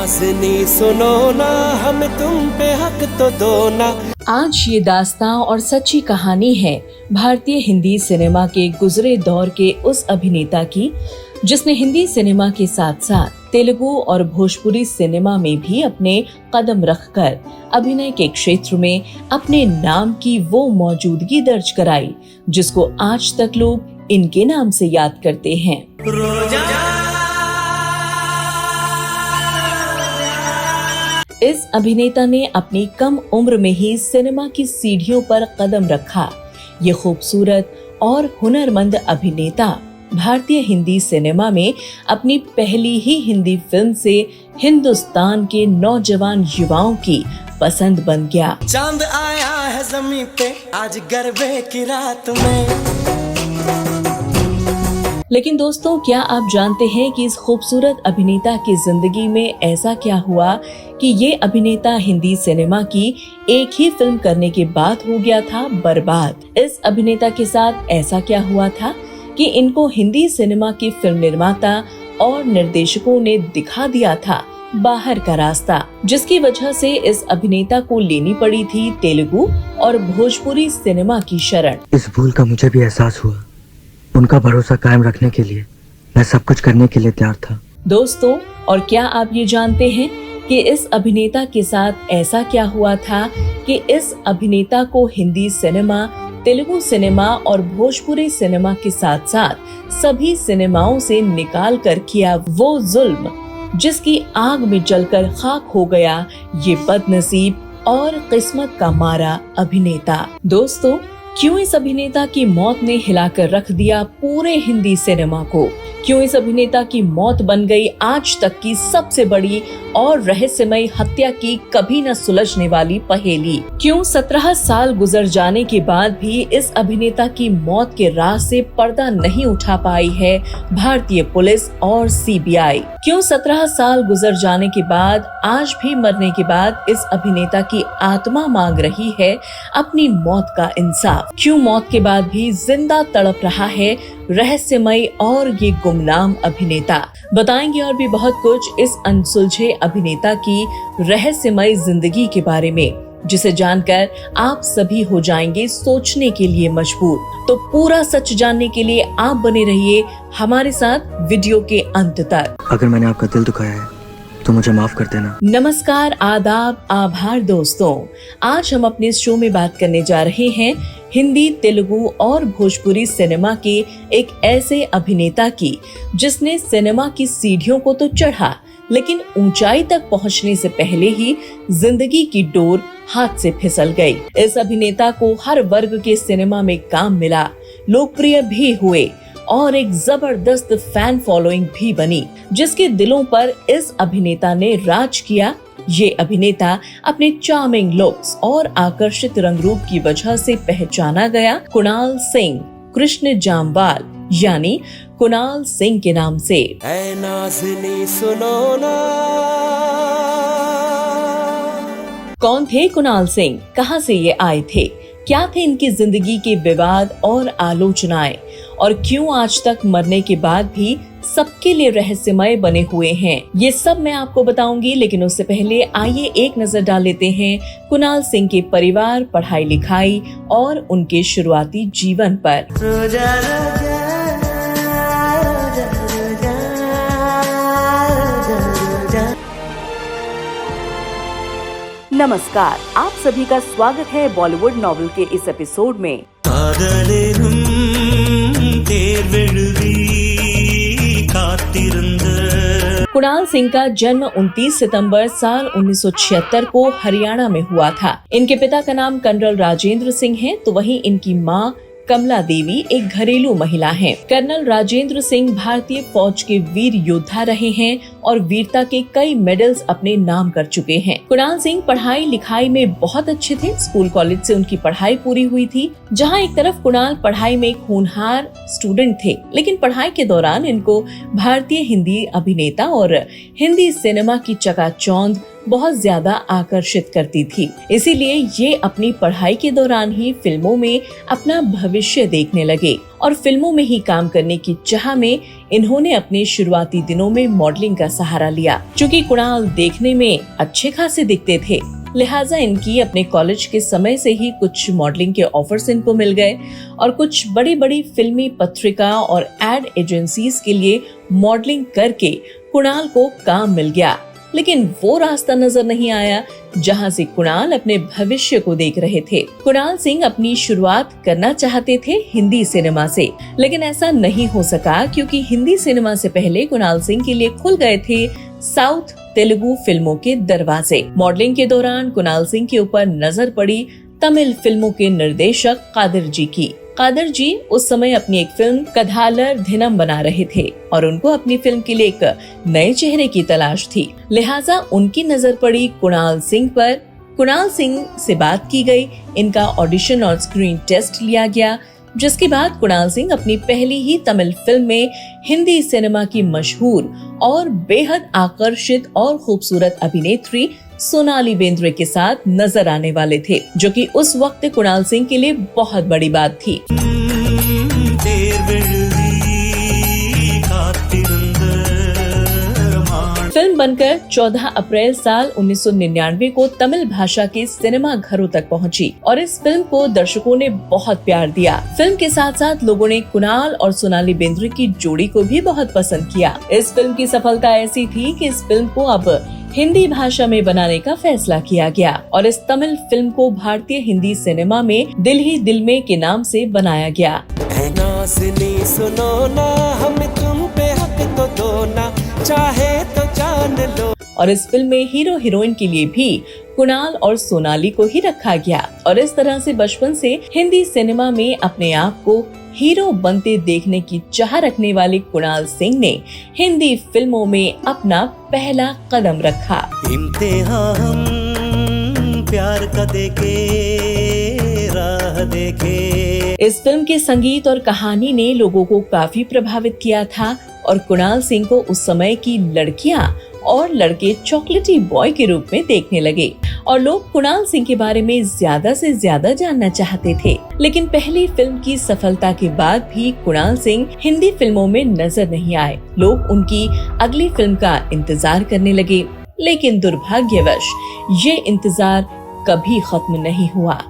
नाज़नी सुनो ना, हम तुम पे हक तो दो ना। आज ये दास्तां और सच्ची कहानी है भारतीय हिंदी सिनेमा के गुजरे दौर के उस अभिनेता की, जिसने हिंदी सिनेमा के साथ साथ तेलुगु और भोजपुरी सिनेमा में भी अपने कदम रखकर अभिनय के क्षेत्र में अपने नाम की वो मौजूदगी दर्ज कराई, जिसको आज तक लोग इनके नाम से याद करते हैं। इस अभिनेता ने अपनी कम उम्र में ही सिनेमा की सीढ़ियों पर कदम रखा। ये खूबसूरत और हुनरमंद अभिनेता भारतीय हिंदी सिनेमा में अपनी पहली ही हिंदी फिल्म से हिंदुस्तान के नौजवान युवाओं की पसंद बन गया। चांद आया है ज़मीं पे आज गरबे की रात में। लेकिन दोस्तों, क्या आप जानते हैं कि इस खूबसूरत अभिनेता की जिंदगी में ऐसा क्या हुआ कि ये अभिनेता हिंदी सिनेमा की एक ही फिल्म करने के बाद हो गया था बर्बाद। इस अभिनेता के साथ ऐसा क्या हुआ था कि इनको हिंदी सिनेमा के फिल्म निर्माता और निर्देशकों ने दिखा दिया था बाहर का रास्ता, जिसकी वजह से इस अभिनेता को लेनी पड़ी थी तेलुगु और भोजपुरी सिनेमा की शरण। इस भूल का मुझे भी एहसास हुआ। उनका भरोसा कायम रखने के लिए मैं सब कुछ करने के लिए तैयार था। दोस्तों, और क्या आप ये जानते हैं कि इस अभिनेता के साथ ऐसा क्या हुआ था कि इस अभिनेता को हिंदी सिनेमा, तेलुगु सिनेमा और भोजपुरी सिनेमा के साथ साथ सभी सिनेमाओं से निकाल कर किया वो जुल्म, जिसकी आग में जलकर खाक हो गया ये बदनसीब और किस्मत का मारा अभिनेता। दोस्तों, क्यों इस अभिनेता की मौत ने हिलाकर रख दिया पूरे हिंदी सिनेमा को? क्यों इस अभिनेता की मौत बन गई आज तक की सबसे बड़ी और रहस्यमय हत्या की कभी न सुलझने वाली पहेली? क्यों 17 साल गुजर जाने के बाद भी इस अभिनेता की मौत के राज से पर्दा नहीं उठा पाई है भारतीय पुलिस और सीबीआई? क्यों 17 साल गुजर जाने के बाद आज भी मरने के बाद इस अभिनेता की आत्मा मांग रही है अपनी मौत का इंसाफ? क्यों मौत के बाद भी जिंदा तड़प रहा है रहस्यमय और ये गुमनाम अभिनेता? बताएंगे और भी बहुत कुछ इस अनसुलझे अभिनेता की रहस्यमय जिंदगी के बारे में, जिसे जानकर आप सभी हो जाएंगे सोचने के लिए मजबूर। तो पूरा सच जानने के लिए आप बने रहिए हमारे साथ वीडियो के अंत तक। अगर मैंने आपका दिल दुखाया है तो मुझे माफ कर देना। नमस्कार, आदाब, आभार दोस्तों। आज हम अपने इस शो में बात करने जा रहे हैं हिंदी, तेलुगु और भोजपुरी सिनेमा के एक ऐसे अभिनेता की, जिसने सिनेमा की सीढ़ियों को तो चढ़ा, लेकिन ऊंचाई तक पहुंचने से पहले ही जिंदगी की डोर हाथ से फिसल गई। इस अभिनेता को हर वर्ग के सिनेमा में काम मिला, लोकप्रिय भी हुए और एक जबरदस्त फैन फॉलोइंग भी बनी, जिसके दिलों पर इस अभिनेता ने राज किया। ये अभिनेता अपने चार्मिंग लुक्स और आकर्षित रंग रूप की वजह से पहचाना गया कुणाल सिंह कृष्ण जामवाल, यानी कुणाल सिंह के नाम से। ऐ नाज़नी सुनो ना। कौन थे कुणाल सिंह? कहां से ये आए थे? क्या थे इनकी जिंदगी के विवाद और आलोचनाएं? और क्यों आज तक मरने के बाद भी सबके लिए रहस्यमय बने हुए हैं? ये सब मैं आपको बताऊंगी, लेकिन उससे पहले आइए एक नजर डाल लेते हैं कुणाल सिंह के परिवार, पढ़ाई लिखाई और उनके शुरुआती जीवन पर। नमस्कार, आप सभी का स्वागत है बॉलीवुड नॉवेल के इस एपिसोड में। कुणाल सिंह का जन्म 29 सितंबर साल 1976 को हरियाणा में हुआ था। इनके पिता का नाम कर्नल राजेंद्र सिंह है, तो वहीं इनकी मां कमला देवी एक घरेलू महिला हैं। कर्नल राजेंद्र सिंह भारतीय फौज के वीर योद्धा रहे हैं और वीरता के कई मेडल्स अपने नाम कर चुके हैं। कुणाल सिंह पढ़ाई लिखाई में बहुत अच्छे थे। स्कूल कॉलेज से उनकी पढ़ाई पूरी हुई थी। जहां एक तरफ कुणाल पढ़ाई में एक होनहार स्टूडेंट थे, लेकिन पढ़ाई के दौरान इनको भारतीय हिंदी अभिनेता और हिंदी सिनेमा की चकाचौंध बहुत ज्यादा आकर्षित करती थी। इसीलिए ये अपनी पढ़ाई के दौरान ही फिल्मों में अपना भविष्य देखने लगे और फिल्मों में ही काम करने की चाह में इन्होंने अपने शुरुआती दिनों में मॉडलिंग का सहारा लिया। चूँकि कुणाल देखने में अच्छे खासे दिखते थे, लिहाजा इनकी अपने कॉलेज के समय से ही कुछ मॉडलिंग के ऑफर्स इनको मिल गए और कुछ बड़ी बड़ी फिल्मी पत्रिका और एड एजेंसीज के लिए मॉडलिंग करके कुणाल को काम मिल गया। लेकिन वो रास्ता नजर नहीं आया जहां से कुणाल अपने भविष्य को देख रहे थे। कुणाल सिंह अपनी शुरुआत करना चाहते थे हिंदी सिनेमा से, लेकिन ऐसा नहीं हो सका क्योंकि हिंदी सिनेमा से पहले कुणाल सिंह के लिए खुल गए थे साउथ तेलुगु फिल्मों के दरवाजे। मॉडलिंग के दौरान कुणाल सिंह के ऊपर नजर पड़ी तमिल फिल्मों के निर्देशक कादिर जी की। कादिर जी उस समय अपनी एक फिल्म कधालर दिनम बना रहे थे और उनको अपनी फिल्म के लिए एक नए चेहरे की तलाश थी। लिहाजा उनकी नजर पड़ी कुणाल सिंह पर। कुणाल सिंह से बात की गई, इनका ऑडिशन और स्क्रीन टेस्ट लिया गया, जिसके बाद कुणाल सिंह अपनी पहली ही तमिल फिल्म में हिंदी सिनेमा की मशहूर और बेहद आकर्षित और खूबसूरत अभिनेत्री सोनाली बेंद्रे के साथ नजर आने वाले थे, जो कि उस वक्त कुणाल सिंह के लिए बहुत बड़ी बात थी। फिल्म बनकर 14 अप्रैल साल 1999 को तमिल भाषा के सिनेमा घरों तक पहुंची और इस फिल्म को दर्शकों ने बहुत प्यार दिया। फिल्म के साथ साथ लोगों ने कुणाल और सोनाली बेंद्रे की जोड़ी को भी बहुत पसंद किया। इस फिल्म की सफलता ऐसी थी कि इस फिल्म को अब हिंदी भाषा में बनाने का फैसला किया गया और इस तमिल फिल्म को भारतीय हिंदी सिनेमा में दिल ही दिल में के नाम से बनाया गया। सुनो ना, हम तुम पे हक तो दो ना, चाहे तो जान लो। और इस फिल्म में हीरो हीरोइन के लिए भी कुणाल और सोनाली को ही रखा गया और इस तरह से बचपन से हिंदी सिनेमा में अपने आप को हीरो बनते देखने की चाह रखने वाले कुणाल सिंह ने हिंदी फिल्मों में अपना पहला कदम रखा। इम्तिहान हम प्यार का देखे, राह देखे। इस फिल्म के संगीत और कहानी ने लोगों को काफी प्रभावित किया था और कुणाल सिंह को उस समय की लड़कियां और लड़के चॉकलेटी बॉय के रूप में देखने लगे और लोग कुणाल सिंह के बारे में ज्यादा से ज्यादा जानना चाहते थे। लेकिन पहली फिल्म की सफलता के बाद भी कुणाल सिंह हिंदी फिल्मों में नजर नहीं आए। लोग उनकी अगली फिल्म का इंतजार करने लगे, लेकिन दुर्भाग्यवश ये इंतजार कभी खत्म नहीं हुआ।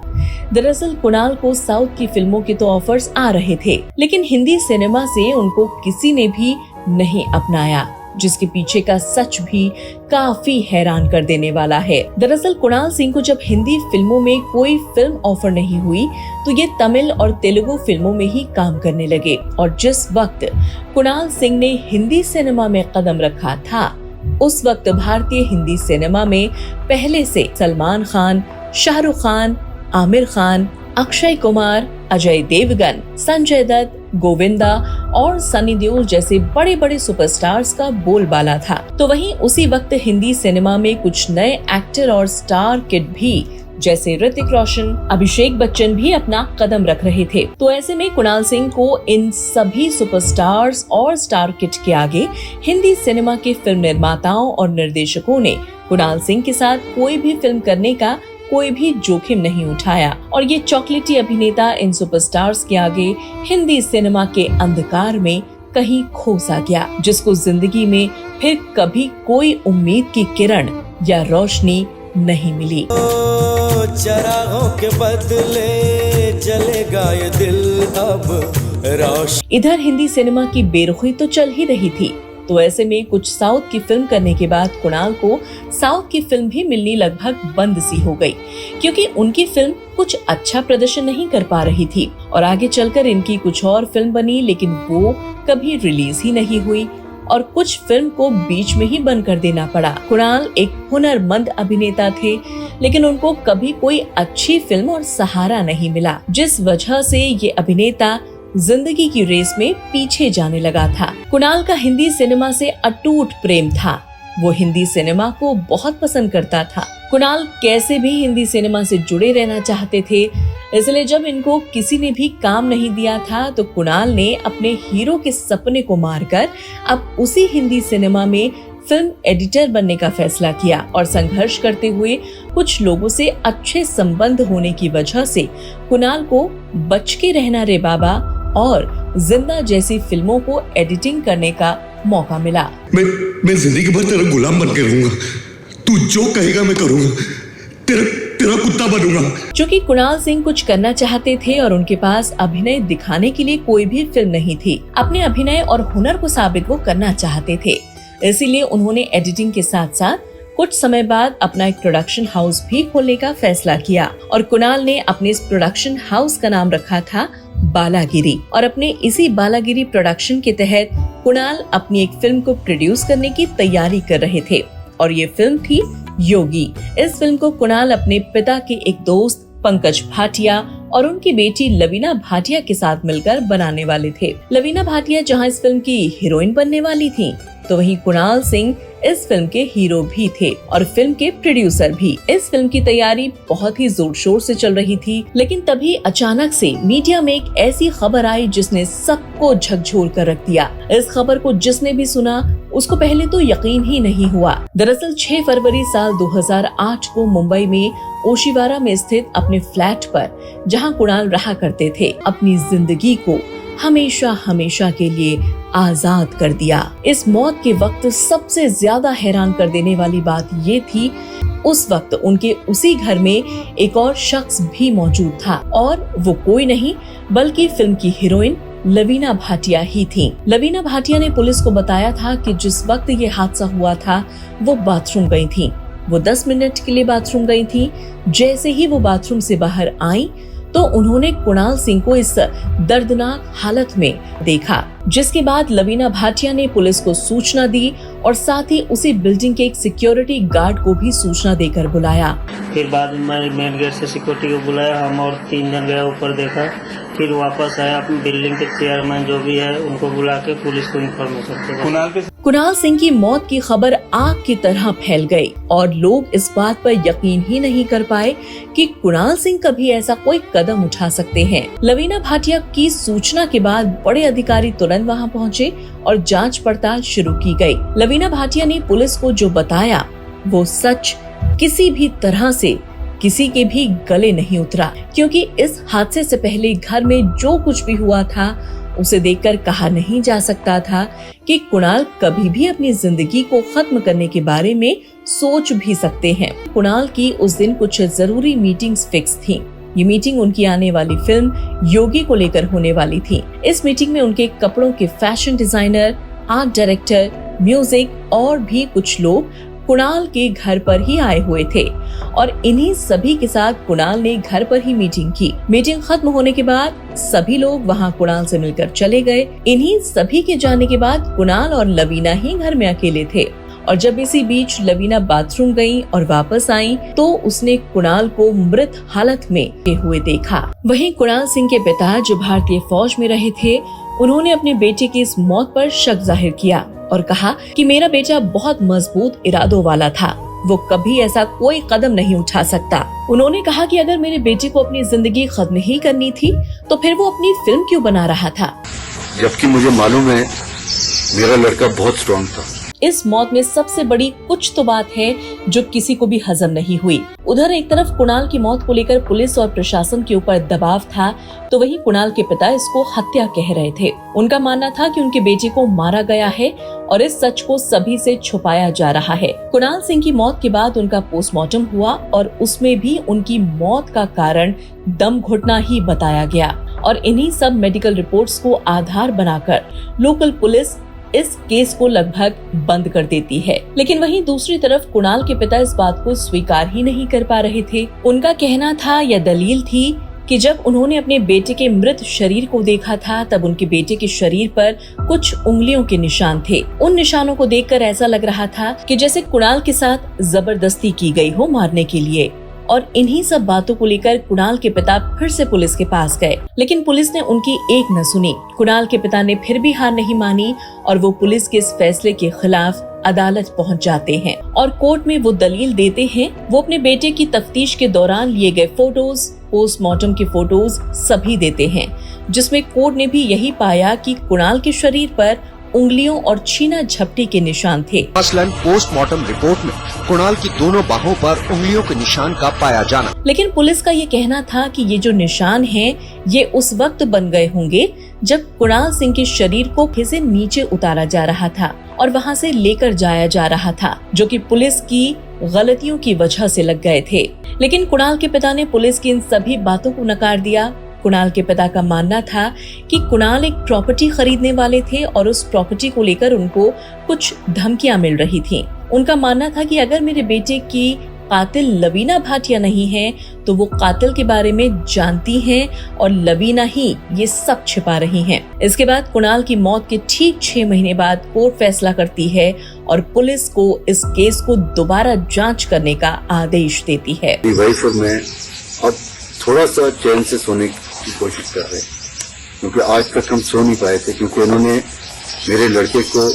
दरअसल कुणाल को साउथ की फिल्मों के तो ऑफर्स आ रहे थे, लेकिन हिंदी सिनेमा से उनको किसी ने भी नहीं अपनाया, जिसके पीछे का सच भी काफी हैरान कर देने वाला है। दरअसल कुणाल सिंह को जब हिंदी फिल्मों में कोई फिल्म ऑफर नहीं हुई तो ये तमिल और तेलुगु फिल्मों में ही काम करने लगे और जिस वक्त कुणाल सिंह ने हिंदी सिनेमा में कदम रखा था उस वक्त भारतीय हिंदी सिनेमा में पहले से सलमान खान, शाहरुख खान, आमिर खान, अक्षय कुमार, अजय देवगन, संजय दत्त, गोविंदा और सनी देओल जैसे बड़े बड़े सुपरस्टार्स का बोलबाला था। तो वहीं उसी वक्त हिंदी सिनेमा में कुछ नए एक्टर और स्टार किड भी जैसे ऋतिक रोशन, अभिषेक बच्चन भी अपना कदम रख रहे थे। तो ऐसे में कुणाल सिंह को इन सभी सुपरस्टार्स और स्टार किड के आगे हिंदी सिनेमा के फिल्म निर्माताओं और निर्देशकों ने कुणाल सिंह के साथ कोई भी फिल्म करने का कोई भी जोखिम नहीं उठाया और ये चॉकलेटी अभिनेता इन सुपरस्टार्स के आगे हिंदी सिनेमा के अंधकार में कहीं खो सा गया, जिसको जिंदगी में फिर कभी कोई उम्मीद की किरण या रोशनी नहीं मिली। चरागों के बदले जलेगा ये दिल अब रोशनी। इधर हिंदी सिनेमा की बेरुखी तो चल ही रही थी, तो ऐसे में कुछ साउथ की फिल्म करने के बाद कुणाल को साउथ की फिल्म भी मिलनी लगभग बंद सी हो गई, क्योंकि उनकी फिल्म कुछ अच्छा प्रदर्शन नहीं कर पा रही थी और आगे चलकर इनकी कुछ और फिल्म बनी, लेकिन वो कभी रिलीज ही नहीं हुई और कुछ फिल्म को बीच में ही बंद कर देना पड़ा। कुणाल एक हुनरमंद अभिनेता थे, लेकिन उनको कभी कोई अच्छी फिल्म और सहारा नहीं मिला, जिस वजह से ये अभिनेता जिंदगी की रेस में पीछे जाने लगा था। कुणाल का हिंदी सिनेमा से अटूट प्रेम था, वो हिंदी सिनेमा को बहुत पसंद करता था। कुणाल कैसे भी हिंदी सिनेमा से जुड़े रहना चाहते थे, इसलिए जब इनको किसी ने भी काम नहीं दिया था तो कुणाल ने अपने हीरो के सपने को मारकर अब उसी हिंदी सिनेमा में फिल्म एडिटर बनने का फैसला किया और संघर्ष करते हुए कुछ लोगों से अच्छे संबंध होने की वजह से कुणाल को बच के रहना रे बाबा और जिंदा जैसी फिल्मों को एडिटिंग करने का मौका मिला। मैं जिंदगी भर तेरा गुलाम बन के रहूंगा। तू जो कहेगा मैं करूंगा। तेरा कुत्ता बनूंगा। क्योंकि कुणाल सिंह कुछ करना चाहते थे और उनके पास अभिनय दिखाने के लिए कोई भी फिल्म नहीं थी, अपने अभिनय और हुनर को साबित वो करना चाहते थे। इसीलिए उन्होंने एडिटिंग के साथ साथ कुछ समय बाद अपना एक प्रोडक्शन हाउस भी खोलने का फैसला किया और कुणाल ने अपने इस प्रोडक्शन हाउस का नाम रखा था बालागिरी। और अपने इसी बालागिरी प्रोडक्शन के तहत कुणाल अपनी एक फिल्म को प्रोड्यूस करने की तैयारी कर रहे थे और ये फिल्म थी योगी। इस फिल्म को कुणाल अपने पिता के एक दोस्त पंकज भाटिया और उनकी बेटी लवीना भाटिया के साथ मिलकर बनाने वाले थे। लवीना भाटिया जहां इस फिल्म की हीरोइन बनने वाली थी, तो वहीं कुणाल सिंह इस फिल्म के हीरो भी थे और फिल्म के प्रोड्यूसर भी। इस फिल्म की तैयारी बहुत ही जोर शोर से चल रही थी, लेकिन तभी अचानक से मीडिया में एक ऐसी खबर आई जिसने सबको झकझोर कर रख दिया। इस खबर को जिसने भी सुना उसको पहले तो यकीन ही नहीं हुआ। दरअसल 6 फरवरी साल 2008 को मुंबई में ओशिवारा में स्थित अपने फ्लैट पर जहां कुणाल रहा करते थे, अपनी जिंदगी को हमेशा हमेशा के लिए आजाद कर दिया। इस मौत के वक्त सबसे ज्यादा हैरान कर देने वाली बात ये थी, उस वक्त उनके उसी घर में एक और शख्स भी मौजूद था और वो कोई नहीं बल्कि फिल्म की हीरोइन लवीना भाटिया ही थी। लवीना भाटिया ने पुलिस को बताया था कि जिस वक्त ये हादसा हुआ था वो बाथरूम गई थी। वो 10 मिनट के लिए बाथरूम गई थी। जैसे ही वो बाथरूम से बाहर आई तो उन्होंने कुणाल सिंह को इस दर्दनाक हालत में देखा, जिसके बाद लवीना भाटिया ने पुलिस को सूचना दी और साथ ही उसी बिल्डिंग के एक सिक्योरिटी गार्ड को भी सूचना देकर बुलाया। फिर बाद में मेन गेट से सिक्योरिटी को बुलाया, हम और 3 जन गया ऊपर देखा, फिर वापस आया, अपनी बिल्डिंग के चेयरमैन जो भी है उनको बुला के पुलिस को इन्फॉर्मेशन दिया। कुणाल सिंह की मौत की खबर आग की तरह फैल गई और लोग इस बात पर यकीन ही नहीं कर पाए कि कुणाल सिंह कभी ऐसा कोई कदम उठा सकते हैं। लवीना भाटिया की सूचना के बाद बड़े अधिकारी तुरंत वहां पहुंचे और जांच पड़ताल शुरू की गई। लवीना भाटिया ने पुलिस को जो बताया वो सच किसी भी तरह से किसी के भी गले नहीं उतरा, क्योंकि इस हादसे से पहले घर में जो कुछ भी हुआ था उसे देखकर कहा नहीं जा सकता था कि कुणाल कभी भी अपनी जिंदगी को खत्म करने के बारे में सोच भी सकते हैं। कुणाल की उस दिन कुछ जरूरी मीटिंग्स फिक्स थी। ये मीटिंग उनकी आने वाली फिल्म योगी को लेकर होने वाली थी। इस मीटिंग में उनके कपड़ों के fashion designer, art director, music और भी कुछ लोग कुणाल के घर पर ही आए हुए थे और इन्हीं सभी के साथ कुणाल ने घर पर ही मीटिंग की। मीटिंग खत्म होने के बाद सभी लोग वहां कुणाल से मिलकर चले गए। इन्हीं सभी के जाने के बाद कुणाल और लवीना ही घर में अकेले थे और जब इसी बीच लवीना बाथरूम गई और वापस आई तो उसने कुणाल को मृत हालत में हुए देखा। वहीं कुणाल सिंह के पिता जो भारतीय फौज में रहे थे, उन्होंने अपने बेटे की इस मौत पर शक जाहिर किया और कहा कि मेरा बेटा बहुत मजबूत इरादों वाला था, वो कभी ऐसा कोई कदम नहीं उठा सकता। उन्होंने कहा कि अगर मेरे बेटे को अपनी जिंदगी खत्म ही करनी थी तो फिर वो अपनी फिल्म क्यों बना रहा था, जबकि मुझे मालूम है मेरा लड़का बहुत स्ट्रॉन्ग था। इस मौत में सबसे बड़ी कुछ तो बात है जो किसी को भी हजम नहीं हुई। उधर एक तरफ कुणाल की मौत को लेकर पुलिस और प्रशासन के ऊपर दबाव था, तो वहीं कुणाल के पिता इसको हत्या कह रहे थे। उनका मानना था कि उनके बेटे को मारा गया है और इस सच को सभी से छुपाया जा रहा है। कुणाल सिंह की मौत के बाद उनका पोस्टमार्टम हुआ और उसमें भी उनकी मौत का कारण दम घुटना ही बताया गया और इन्हीं सब मेडिकल रिपोर्ट्स को आधार बनाकर लोकल पुलिस इस केस को लगभग बंद कर देती है। लेकिन वहीं दूसरी तरफ कुणाल के पिता इस बात को स्वीकार ही नहीं कर पा रहे थे। उनका कहना था या दलील थी कि जब उन्होंने अपने बेटे के मृत शरीर को देखा था तब उनके बेटे के शरीर पर कुछ उंगलियों के निशान थे। उन निशानों को देखकर ऐसा लग रहा था कि जैसे कुणाल के साथ जबरदस्ती की गई हो मारने के लिए। और इन्हीं सब बातों को लेकर कुणाल के पिता फिर से पुलिस के पास गए, लेकिन पुलिस ने उनकी एक न सुनी। कुणाल के पिता ने फिर भी हार नहीं मानी और वो पुलिस के इस फैसले के खिलाफ अदालत पहुंच जाते हैं और कोर्ट में वो दलील देते हैं। वो अपने बेटे की तफ्तीश के दौरान लिए गए फोटोज, पोस्टमार्टम के फोटोज सभी देते हैं, जिसमें कोर्ट ने भी यही पाया कि कुणाल के शरीर पर उंगलियों और छीना झपटी के निशान थे। मसलन पोस्टमार्टम रिपोर्ट में कुणाल की दोनों बाहों पर उंगलियों के निशान का पाया जाना। लेकिन पुलिस का ये कहना था कि ये जो निशान हैं, ये उस वक्त बन गए होंगे जब कुणाल सिंह के शरीर को से नीचे उतारा जा रहा था और वहाँ से लेकर जाया जा रहा था, जो कि पुलिस की गलतियों की वजह से लग गए थे। लेकिन कुणाल के पिता ने पुलिस की इन सभी बातों को नकार दिया। कुणाल के पिता का मानना था कि कुणाल एक प्रॉपर्टी खरीदने वाले थे और उस प्रॉपर्टी को लेकर उनको कुछ धमकियां मिल रही थीं। उनका मानना था कि अगर मेरे बेटे की कातिल लवीना भाटिया नहीं है तो वो कातिल के बारे में जानती हैं और लवीना ही ये सब छिपा रही हैं। इसके बाद कुणाल की मौत के ठीक 6 महीने बाद कोर्ट फैसला करती है और पुलिस को इस केस को दोबारा जांच करने का आदेश देती है। वाइफ और मैं अब थोड़ा सा चैन से सोने की कोशिश कर रहे हैं, क्योंकि आज तक हम सो नहीं पाए थे, क्योंकि उन्होंने मेरे लड़के को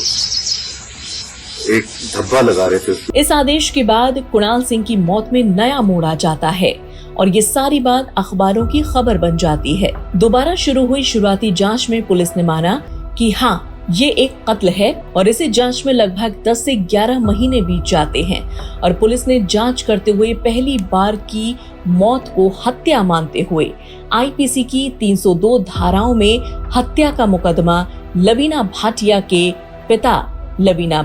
एक धब्बा लगा रहे थे। इस आदेश के बाद कुणाल सिंह की मौत में नया मोड़ आ जाता है और ये सारी बात अखबारों की खबर बन जाती है। दोबारा शुरू हुई शुरुआती जांच में पुलिस ने माना कि हाँ, ये एक कत्ल है और इसे जांच में लगभग 10 से 11 महीने बीत जाते हैं और पुलिस ने जांच करते हुए पहली बार की मौत को हत्या मानते हुए आईपीसी की 302 धाराओं में हत्या का मुकदमा लवीना भाटिया के पिता लवीना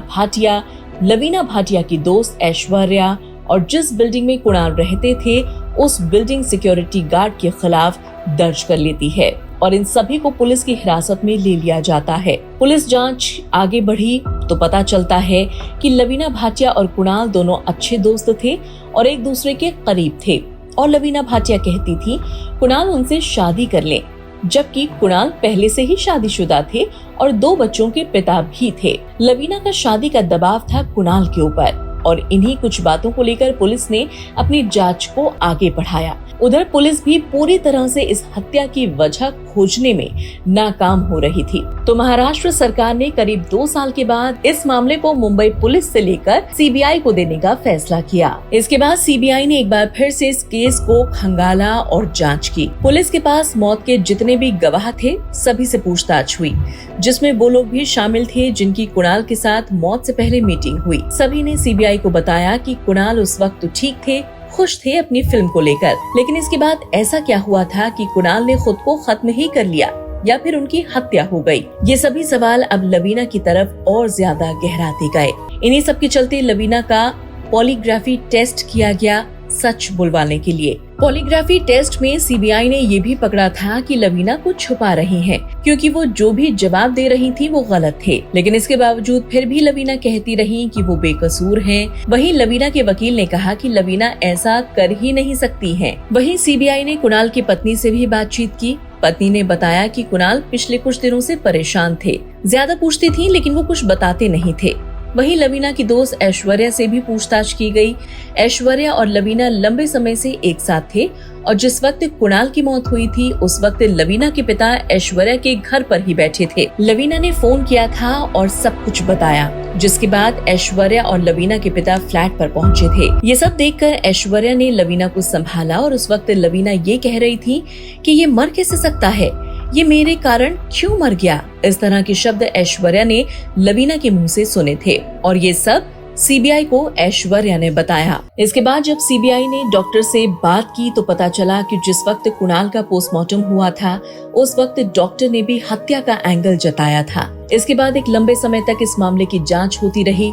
भाटिया की दोस्त ऐश्वर्या और जिस बिल्डिंग में कुणाल रहते थे उस बिल्डिंग सिक्योरिटी गार्ड के खिलाफ दर्ज कर लेती है और इन सभी को पुलिस की हिरासत में ले लिया जाता है। पुलिस जांच आगे बढ़ी तो पता चलता है कि लवीना भाटिया और कुणाल दोनों अच्छे दोस्त थे और एक दूसरे के करीब थे और लवीना भाटिया कहती थी कुणाल उनसे शादी कर ले, जबकि कुणाल पहले से ही शादीशुदा थे और 2 बच्चों के पिता भी थे। लवीना का शादी का दबाव था कुणाल के ऊपर और इन्हीं कुछ बातों को लेकर पुलिस ने अपनी जांच को आगे बढ़ाया। उधर पुलिस भी पूरी तरह से इस हत्या की वजह खोजने में नाकाम हो रही थी, तो महाराष्ट्र सरकार ने करीब 2 साल के बाद इस मामले को मुंबई पुलिस से लेकर सीबीआई को देने का फैसला किया। इसके बाद सीबीआई ने एक बार फिर से इस केस को खंगाला और जांच की। पुलिस के पास मौत के जितने भी गवाह थे सभी से पूछताछ हुई, जिसमें वो लोग भी शामिल थे जिनकी कुणाल के साथ मौत से पहले मीटिंग हुई। सभी ने सीबीआई को बताया कि कुणाल उस वक्त तो ठीक थे, खुश थे अपनी फिल्म को लेकर, लेकिन इसके बाद ऐसा क्या हुआ था कि कुणाल ने खुद को खत्म ही कर लिया या फिर उनकी हत्या हो गई। ये सभी सवाल अब लवीना की तरफ और ज्यादा गहराते गए। इन्हीं सब के चलते लवीना का पॉलीग्राफी टेस्ट किया गया सच बुलवाने के लिए। पॉलीग्राफी टेस्ट में सीबीआई ने ये भी पकड़ा था कि लवीना कुछ छुपा रही हैं, क्योंकि वो जो भी जवाब दे रही थी वो गलत थे, लेकिन इसके बावजूद फिर भी लवीना कहती रही कि वो बेकसूर हैं। वहीं लवीना के वकील ने कहा कि लवीना ऐसा कर ही नहीं सकती हैं। वहीं सीबीआई ने कुणाल की पत्नी से भी बातचीत की। पत्नी ने बताया कि कुणाल पिछले कुछ दिनों से परेशान थे, ज्यादा पूछती थी लेकिन वो कुछ बताते नहीं थे। वहीं लवीना की दोस्त ऐश्वर्या से भी पूछताछ की गई। ऐश्वर्या और लवीना लंबे समय से एक साथ थे और जिस वक्त कुणाल की मौत हुई थी उस वक्त लवीना के पिता ऐश्वर्या के घर पर ही बैठे थे। लवीना ने फोन किया था और सब कुछ बताया, जिसके बाद ऐश्वर्या और लवीना के पिता फ्लैट पर पहुंचे थे। ये सब देखकर ऐश्वर्या ने लवीना को संभाला और उस वक्त लवीना ये कह रही थी कि ये मर कैसे सकता है, ये मेरे कारण क्यों मर गया। इस तरह के शब्द ऐश्वर्या ने लवीना के मुंह से सुने थे और ये सब सीबीआई को ऐश्वर्या ने बताया। इसके बाद जब सीबीआई ने डॉक्टर से बात की तो पता चला कि जिस वक्त कुणाल का पोस्टमार्टम हुआ था उस वक्त डॉक्टर ने भी हत्या का एंगल जताया था। इसके बाद एक लंबे समय तक इस मामले की जांच होती रही,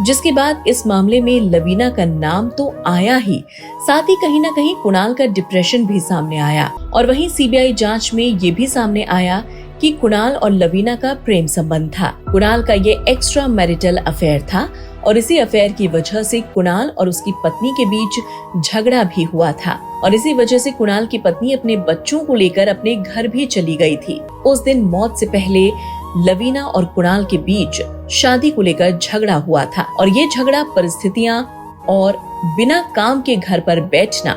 जिसके बाद इस मामले में लवीना का नाम तो आया ही, साथ ही कहीं न कहीं कुणाल का डिप्रेशन भी सामने आया। और वहीं सीबीआई जांच में ये भी सामने आया कि कुणाल और लवीना का प्रेम संबंध था। कुणाल का ये एक्स्ट्रा मैरिटल अफेयर था और इसी अफेयर की वजह से कुणाल और उसकी पत्नी के बीच झगड़ा भी हुआ था और इसी वजह से कुणाल की पत्नी अपने बच्चों को लेकर अपने घर भी चली गई थी। उस दिन मौत से पहले लवीना और कुणाल के बीच शादी को लेकर झगड़ा हुआ था और ये झगड़ा परिस्थितियां और बिना काम के घर पर बैठना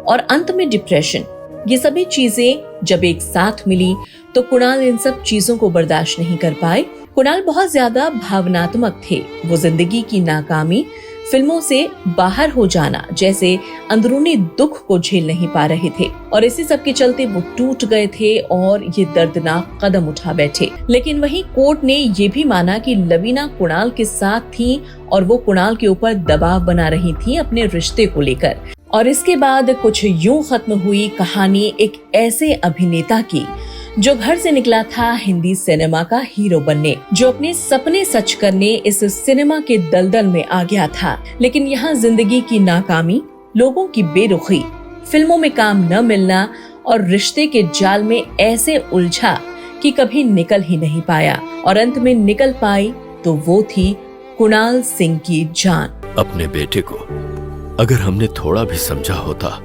और अंत में डिप्रेशन, ये सभी चीजें जब एक साथ मिली तो कुणाल इन सब चीजों को बर्दाश्त नहीं कर पाए। कुणाल बहुत ज्यादा भावनात्मक थे। वो जिंदगी की नाकामी, फिल्मों से बाहर हो जाना जैसे अंदरूनी दुख को झेल नहीं पा रहे थे और इसी सब के चलते वो टूट गए थे और ये दर्दनाक कदम उठा बैठे। लेकिन वहीं कोर्ट ने ये भी माना कि लवीना कुणाल के साथ थी और वो कुणाल के ऊपर दबाव बना रही थी अपने रिश्ते को लेकर। और इसके बाद कुछ यूं खत्म हुई कहानी एक ऐसे अभिनेता की जो घर से निकला था हिंदी सिनेमा का हीरो बनने, जो अपने सपने सच करने इस सिनेमा के दलदल में आ गया था। लेकिन यहाँ जिंदगी की नाकामी, लोगों की बेरुखी, फिल्मों में काम न मिलना और रिश्ते के जाल में ऐसे उलझा कि कभी निकल ही नहीं पाया और अंत में निकल पाई तो वो थी कुणाल सिंह की जान। अपने बेटे को अगर हमने थोड़ा भी समझा होता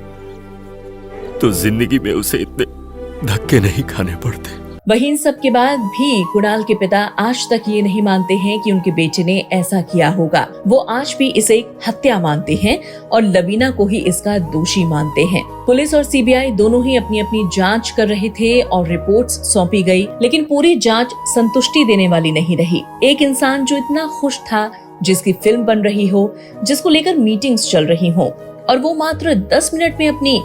तो जिंदगी में उसे इतने धक्के नहीं खाने पड़ते। वहीं इन सब के बाद भी कुणाल के पिता आज तक ये नहीं मानते हैं कि उनके बेटे ने ऐसा किया होगा। वो आज भी इसे हत्या मानते हैं और लवीना को ही इसका दोषी मानते हैं। पुलिस और सीबीआई दोनों ही अपनी अपनी जांच कर रहे थे और रिपोर्ट्स सौंपी गई, लेकिन पूरी जांच संतुष्टि देने वाली नहीं रही। एक इंसान जो इतना खुश था, जिसकी फिल्म बन रही हो, जिसको लेकर मीटिंग्स चल रही हो, और वो मात्र 10 मिनट में अपनी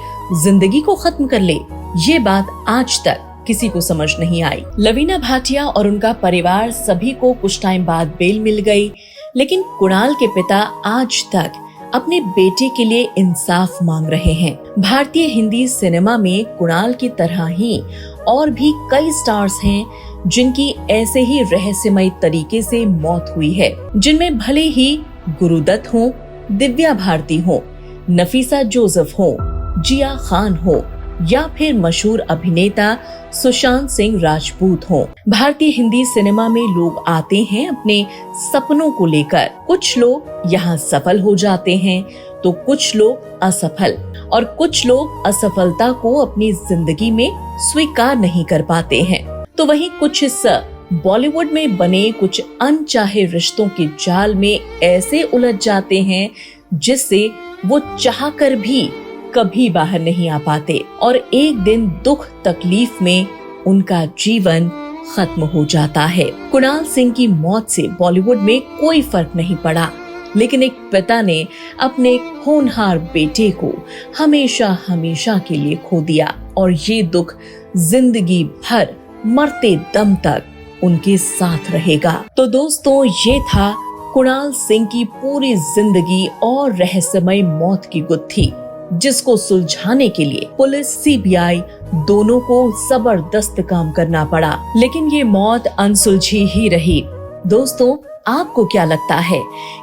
जिंदगी को खत्म कर ले, ये बात आज तक किसी को समझ नहीं आई। लवीना भाटिया और उनका परिवार सभी को कुछ टाइम बाद बेल मिल गई, लेकिन कुणाल के पिता आज तक अपने बेटे के लिए इंसाफ मांग रहे हैं। भारतीय हिंदी सिनेमा में कुणाल की तरह ही और भी कई स्टार्स हैं जिनकी ऐसे ही रहस्यमय तरीके से मौत हुई है, जिनमें भले ही गुरुदत्त हो, दिव्या भारती हो, नफीसा जोसेफ हो, जिया खान हो या फिर मशहूर अभिनेता सुशांत सिंह राजपूत हो। भारतीय हिंदी सिनेमा में लोग आते हैं अपने सपनों को लेकर। कुछ लोग यहाँ सफल हो जाते हैं तो कुछ लोग असफल, और कुछ लोग असफलता को अपनी जिंदगी में स्वीकार नहीं कर पाते हैं। तो वहीं कुछ हिस्सा बॉलीवुड में बने कुछ अनचाहे रिश्तों के जाल में ऐसे उलझ जाते हैं जिससे वो चाहकर भी कभी बाहर नहीं आ पाते और एक दिन दुख तकलीफ में उनका जीवन खत्म हो जाता है। कुणाल सिंह की मौत से बॉलीवुड में कोई फर्क नहीं पड़ा, लेकिन एक पिता ने अपने होनहार बेटे को हमेशा हमेशा के लिए खो दिया और ये दुख जिंदगी भर मरते दम तक उनके साथ रहेगा। तो दोस्तों, ये था कुणाल सिंह की पूरी जिंदगी और रहस्यमय मौत की गुत्थी, जिसको सुलझाने के लिए पुलिस सीबीआई दोनों को जबरदस्त काम करना पड़ा, लेकिन ये मौत अनसुलझी ही रही। दोस्तों, आपको क्या लगता है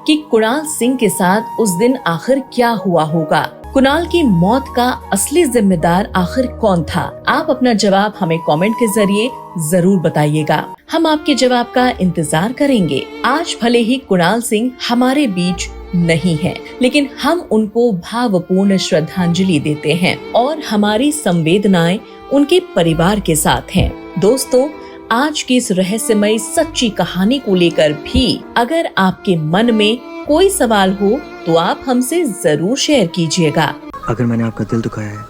कि कुणाल सिंह के साथ उस दिन आखिर क्या हुआ होगा? कुणाल की मौत का असली जिम्मेदार आखिर कौन था? आप अपना जवाब हमें कमेंट के जरिए जरूर बताइएगा। हम आपके जवाब का इंतजार करेंगे। आज भले ही कुणाल सिंह हमारे बीच नहीं है, लेकिन हम उनको भावपूर्ण श्रद्धांजलि देते हैं और हमारी संवेदनाएं उनके परिवार के साथ हैं। दोस्तों, आज की इस रहस्यमय सच्ची कहानी को लेकर भी अगर आपके मन में कोई सवाल हो तो आप हमसे जरूर शेयर कीजिएगा। अगर मैंने आपका दिल दुखाया है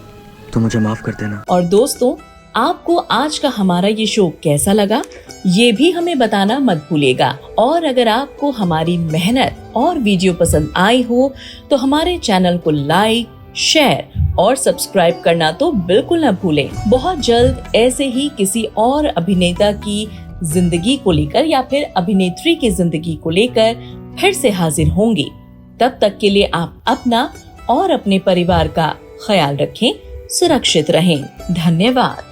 तो मुझे माफ कर देना। और दोस्तों, आपको आज का हमारा ये शो कैसा लगा ये भी हमें बताना मत भूलिएगा। और अगर आपको हमारी मेहनत और वीडियो पसंद आई हो तो हमारे चैनल को लाइक, शेयर और सब्सक्राइब करना तो बिल्कुल न भूलें। बहुत जल्द ऐसे ही किसी और अभिनेता की जिंदगी को लेकर या फिर अभिनेत्री की जिंदगी को लेकर फिर से हाजिर होंगी। तब तक के लिए आप अपना और अपने परिवार का ख्याल रखें, सुरक्षित रहें। धन्यवाद।